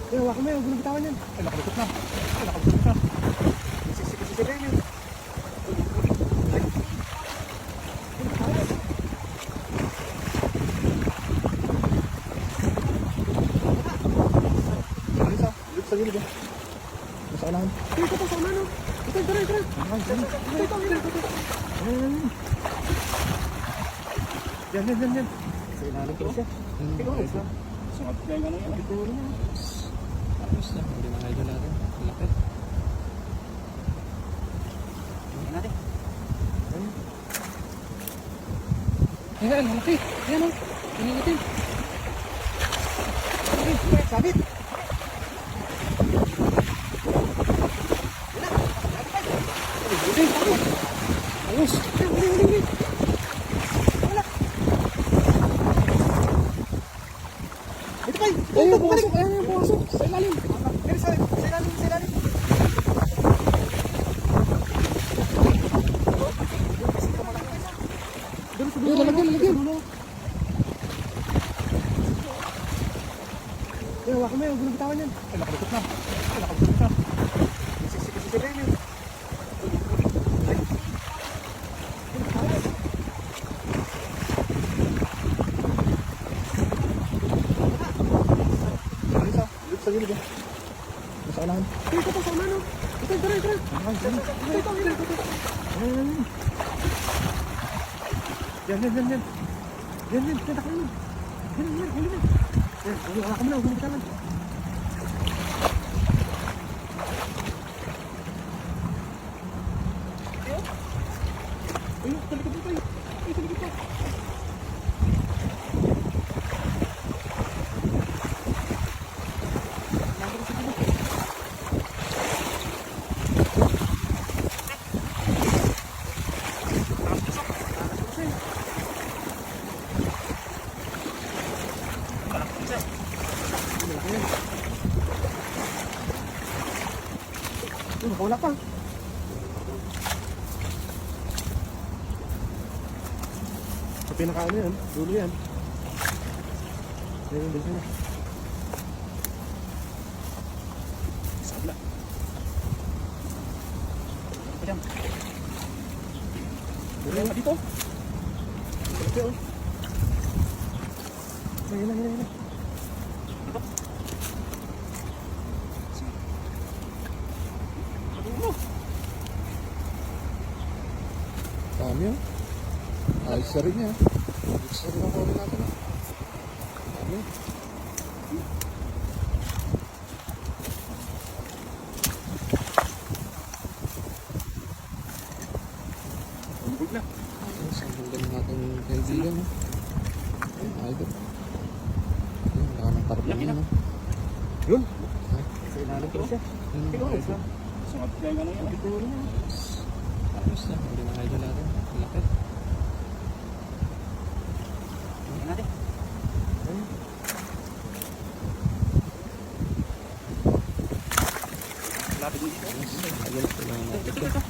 Kaya wako mo yung gulong bitawan yan. Ay, nakalusot na. Ay, nakalusot na. Sisi na yun. Sa gilid ba? Nasa unahan. Ito sa unahan, no? Ito. Yan. Sa ilalim ko siya. Ikaw, isa. Sungat kaya nga lang yan. Ito rin yan. Tapos na, hindi mga idol natin. Malapit. Tingnan natin. Ayan, malaki. Ayan, o. Tingnan natin. Sabit. Ayos. Huli. Wala. Ito pa. Ito, pumasok. Ayan, pumasok. Sa ilalim. Sa ilalim. Lalagyan. Kaya wako mo yung gulong bitawan yan. Ay, nakalusot na. Sisi na yun. Sa gilid ba? Nasa unahan. Ito sa unahan, no? Ito. Yan. Tatakbo yun. Huli na. Wala ka mo na, huwag bitawan. Ayun, talikod dito. Talikod dito. Wala pa. Sa pinakaano yan, dulo yan. Ayun, dito na. Sabla. Apa dyan? Dulo yan dito. Ito. Ayun. Ito. Dami yun. Ayos na rin niya. Ayos na rin ang kawin natin. Dami. Umbog na. Ayos, ang ganda natin kaibigan. Idol. Ayun, baka ng tarap lang yun. Yun. Sa ilalim ko siya. Ikaw, isa. Sungat kaya nga lang yan. Ito rin yan. Ayos na, hindi mga idol natin. Malapit. Tingnan natin. Malapit dito. Ayos, tingnan natin. Ito.